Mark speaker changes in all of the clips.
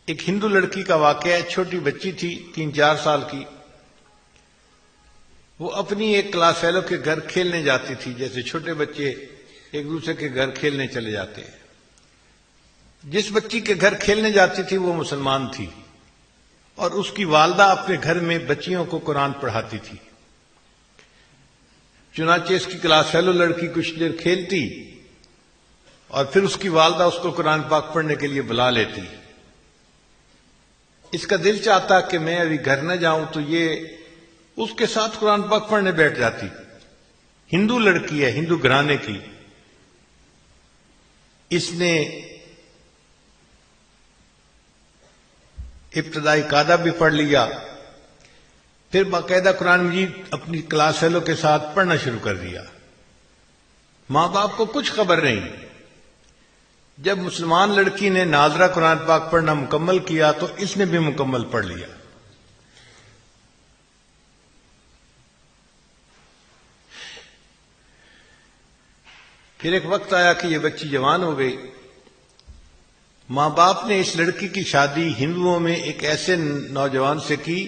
Speaker 1: ایک ہندو لڑکی کا واقعہ ہے، چھوٹی بچی تھی 3-4 سال کی. وہ اپنی ایک کلاس فیلو کے گھر کھیلنے جاتی تھی، جیسے چھوٹے بچے ایک دوسرے کے گھر کھیلنے چلے جاتے ہیں. جس بچی کے گھر کھیلنے جاتی تھی وہ مسلمان تھی، اور اس کی والدہ اپنے گھر میں بچیوں کو قرآن پڑھاتی تھی. چنانچہ اس کی کلاس فیلو لڑکی کچھ دیر کھیلتی اور پھر اس کی والدہ اس کو قرآن پاک پڑھنے کے لیے بلا لیتی. اس کا دل چاہتا کہ میں ابھی گھر نہ جاؤں، تو یہ اس کے ساتھ قرآن پاک پڑھنے بیٹھ جاتی. ہندو لڑکی ہے، ہندو گھرانے کی. اس نے ابتدائی قاعدہ بھی پڑھ لیا، پھر باقاعدہ قرآن مجید اپنی کلاس فیلو کے ساتھ پڑھنا شروع کر دیا. ماں باپ کو کچھ خبر نہیں. جب مسلمان لڑکی نے ناظرہ قرآن پاک پڑھنا مکمل کیا تو اس نے بھی مکمل پڑھ لیا. پھر ایک وقت آیا کہ یہ بچی جوان ہو گئی. ماں باپ نے اس لڑکی کی شادی ہندوؤں میں ایک ایسے نوجوان سے کی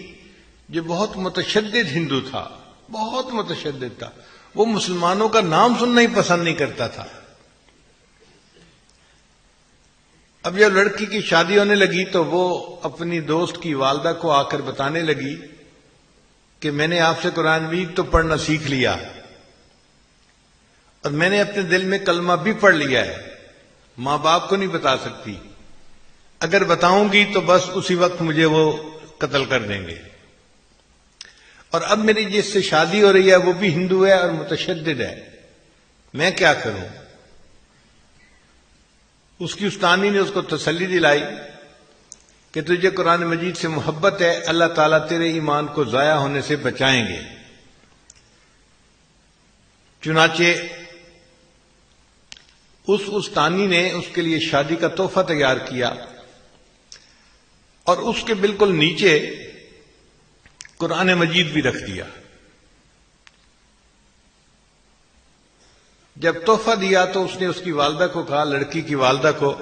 Speaker 1: جو بہت متشدد ہندو تھا، بہت متشدد تھا. وہ مسلمانوں کا نام سننا ہی پسند نہیں کرتا تھا. اب جب لڑکی کی شادی ہونے لگی تو وہ اپنی دوست کی والدہ کو آ کر بتانے لگی کہ میں نے آپ سے قرآن مجید تو پڑھنا سیکھ لیا اور میں نے اپنے دل میں کلمہ بھی پڑھ لیا ہے، ماں باپ کو نہیں بتا سکتی. اگر بتاؤں گی تو بس اسی وقت مجھے وہ قتل کر دیں گے. اور اب میری جس سے شادی ہو رہی ہے وہ بھی ہندو ہے اور متشدد ہے، میں کیا کروں؟ اس کی استانی نے اس کو تسلی دلائی کہ تجھے قرآن مجید سے محبت ہے، اللہ تعالیٰ تیرے ایمان کو ضائع ہونے سے بچائیں گے. چنانچہ اس استانی نے اس کے لیے شادی کا تحفہ تیار کیا اور اس کے بالکل نیچے قرآن مجید بھی رکھ دیا. جب تحفہ دیا تو اس نے اس کی والدہ کو کہا، لڑکی کی والدہ کو،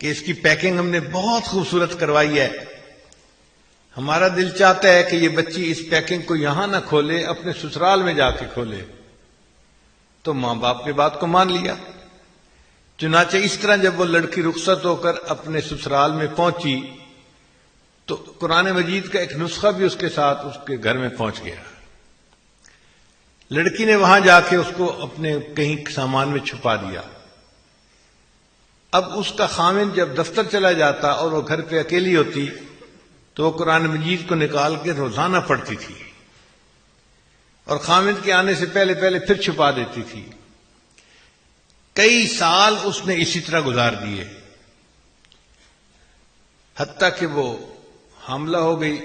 Speaker 1: کہ اس کی پیکنگ ہم نے بہت خوبصورت کروائی ہے، ہمارا دل چاہتا ہے کہ یہ بچی اس پیکنگ کو یہاں نہ کھولے، اپنے سسرال میں جا کے کھولے. تو ماں باپ نے بات کو مان لیا. چنانچہ اس طرح جب وہ لڑکی رخصت ہو کر اپنے سسرال میں پہنچی تو قرآن مجید کا ایک نسخہ بھی اس کے ساتھ اس کے گھر میں پہنچ گیا. لڑکی نے وہاں جا کے اس کو اپنے کہیں سامان میں چھپا دیا. اب اس کا خاوند جب دفتر چلا جاتا اور وہ گھر پہ اکیلی ہوتی تو وہ قرآن مجید کو نکال کے روزانہ پڑھتی تھی اور خاوند کے آنے سے پہلے پھر چھپا دیتی تھی. کئی سال اس نے اسی طرح گزار دیے، حتیٰ کہ وہ حاملہ ہو گئی.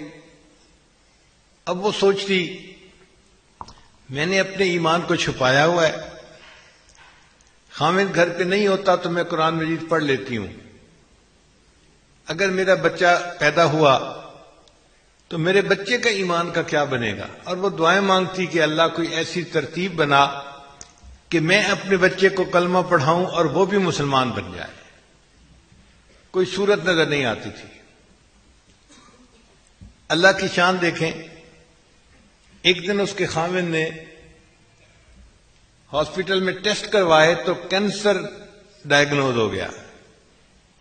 Speaker 1: اب وہ سوچتی میں نے اپنے ایمان کو چھپایا ہوا ہے، خاوند گھر پہ نہیں ہوتا تو میں قرآن مجید پڑھ لیتی ہوں. اگر میرا بچہ پیدا ہوا تو میرے بچے کا ایمان کا کیا بنے گا؟ اور وہ دعائیں مانگتی کہ اللہ کوئی ایسی ترتیب بنا کہ میں اپنے بچے کو کلمہ پڑھاؤں اور وہ بھی مسلمان بن جائے. کوئی صورت نظر نہیں آتی تھی. اللہ کی شان دیکھیں. ایک دن اس کے خاوند نے ہاسپٹل میں ٹیسٹ کروائے تو کینسر ڈائیگنوز ہو گیا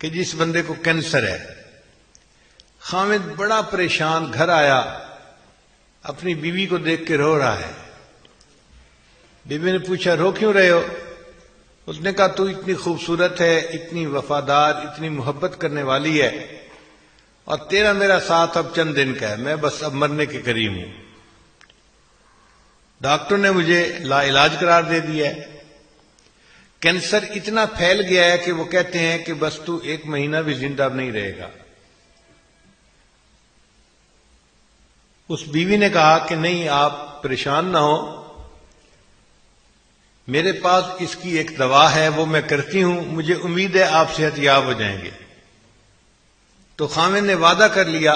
Speaker 1: کہ جس بندے کو کینسر ہے. خاوند بڑا پریشان گھر آیا، اپنی بیوی کو دیکھ کے رو رہا ہے. بیوی نے پوچھا رو کیوں رہے ہو؟ اس نے کہا تو اتنی خوبصورت ہے، اتنی وفادار، اتنی محبت کرنے والی ہے، اور تیرا میرا ساتھ اب چند دن کا ہے، میں بس اب مرنے کے قریب ہوں. ڈاکٹر نے مجھے لا علاج قرار دے دیا ہے. کینسر اتنا پھیل گیا ہے کہ وہ کہتے ہیں کہ بس تو 1 مہینہ بھی زندہ نہیں رہے گا. اس بیوی نے کہا کہ نہیں، آپ پریشان نہ ہو، میرے پاس اس کی ایک دوا ہے، وہ میں کرتی ہوں، مجھے امید ہے آپ صحت یاب ہو جائیں گے. تو خاوند نے وعدہ کر لیا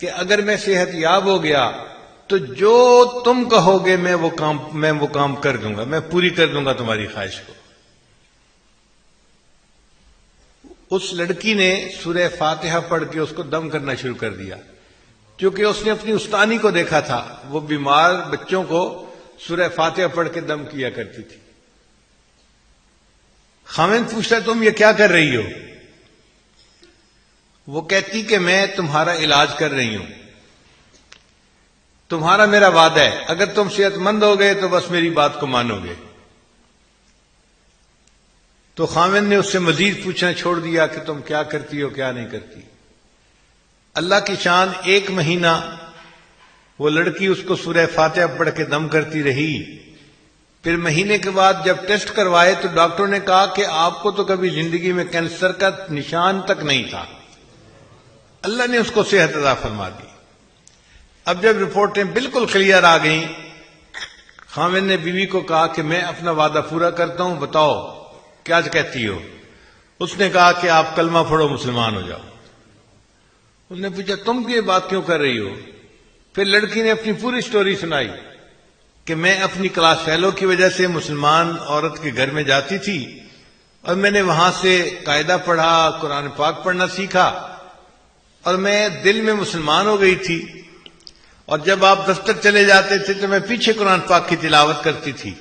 Speaker 1: کہ اگر میں صحت یاب ہو گیا تو جو تم کہو گے میں وہ کام کر دوں گا، میں پوری کر دوں گا تمہاری خواہش کو. اس لڑکی نے سورہ فاتحہ پڑھ کے اس کو دم کرنا شروع کر دیا، کیونکہ اس نے اپنی استانی کو دیکھا تھا، وہ بیمار بچوں کو سورہ فاتحہ پڑھ کے دم کیا کرتی تھی۔ خاوند پوچھتا تم یہ کیا کر رہی ہو؟ وہ کہتی کہ میں تمہارا علاج کر رہی ہوں، تمہارا میرا وعدہ ہے، اگر تم صحت مند ہو گئے تو بس میری بات کو مانو گے۔ تو خاوند نے اس سے مزید پوچھنا چھوڑ دیا کہ تم کیا کرتی ہو کیا نہیں کرتی۔ اللہ کی شان، 1 مہینہ وہ لڑکی اس کو سورہ فاتحہ پڑھ کے دم کرتی رہی۔ پھر مہینے کے بعد جب ٹیسٹ کروائے تو ڈاکٹر نے کہا کہ آپ کو تو کبھی زندگی میں کینسر کا نشان تک نہیں تھا۔ اللہ نے اس کو صحت عطا فرما دی۔ اب جب رپورٹیں بالکل کلیئر آ گئیں، خاوند نے بیوی کو کہا کہ میں اپنا وعدہ پورا کرتا ہوں، بتاؤ کیا کہتی ہو؟ اس نے کہا کہ آپ کلمہ پڑھو، مسلمان ہو جاؤ۔ اس نے پوچھا تم یہ بات کیوں کر رہی ہو؟ پھر لڑکی نے اپنی پوری سٹوری سنائی کہ میں اپنی کلاس فیلو کی وجہ سے مسلمان عورت کے گھر میں جاتی تھی اور میں نے وہاں سے قاعدہ پڑھا، قرآن پاک پڑھنا سیکھا اور میں دل میں مسلمان ہو گئی تھی، اور جب آپ دفتر چلے جاتے تھے تو میں پیچھے قرآن پاک کی تلاوت کرتی تھی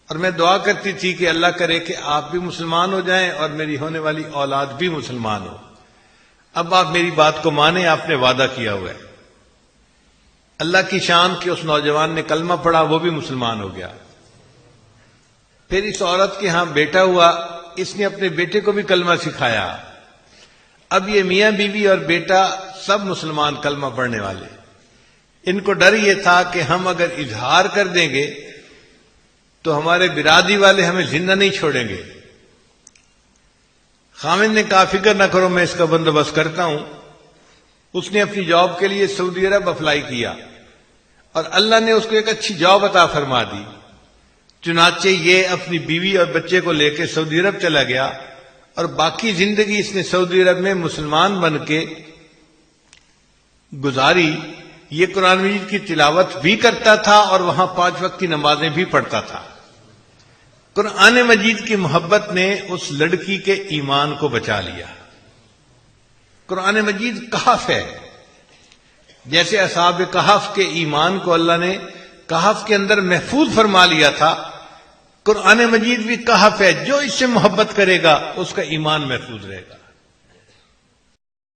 Speaker 1: اور میں دعا کرتی تھی کہ اللہ کرے کہ آپ بھی مسلمان ہو جائیں اور میری ہونے والی اولاد بھی مسلمان ہو۔ اب آپ میری بات کو مانیں، آپ نے وعدہ کیا ہوا ہے۔ اللہ کی شان کہ اس نوجوان نے کلمہ پڑھا، وہ بھی مسلمان ہو گیا۔ پھر اس عورت کے ہاں بیٹا ہوا، اس نے اپنے بیٹے کو بھی کلمہ سکھایا۔ اب یہ میاں بیوی اور بیٹا سب مسلمان کلمہ پڑھنے والے۔ ان کو ڈر یہ تھا کہ ہم اگر اظہار کر دیں گے تو ہمارے برادری والے ہمیں زندہ نہیں چھوڑیں گے۔ خاوند نے کہا فکر نہ کرو، میں اس کا بندوبست کرتا ہوں۔ اس نے اپنی جاب کے لیے سعودی عرب اپلائی کیا اور اللہ نے اس کو ایک اچھی جاب عطا فرما دی۔ چنانچہ یہ اپنی بیوی اور بچے کو لے کے سعودی عرب چلا گیا اور باقی زندگی اس نے سعودی عرب میں مسلمان بن کے گزاری۔ یہ قرآن مجید کی تلاوت بھی کرتا تھا اور وہاں 5 وقت کی نمازیں بھی پڑھتا تھا۔ قرآن مجید کی محبت نے اس لڑکی کے ایمان کو بچا لیا۔ قرآن مجید کہف ہے، جیسے اصحاب کہف کے ایمان کو اللہ نے کہف کے اندر محفوظ فرما لیا تھا، قرآن مجید بھی کہف ہے، جو اس سے محبت کرے گا اس کا ایمان محفوظ رہے گا۔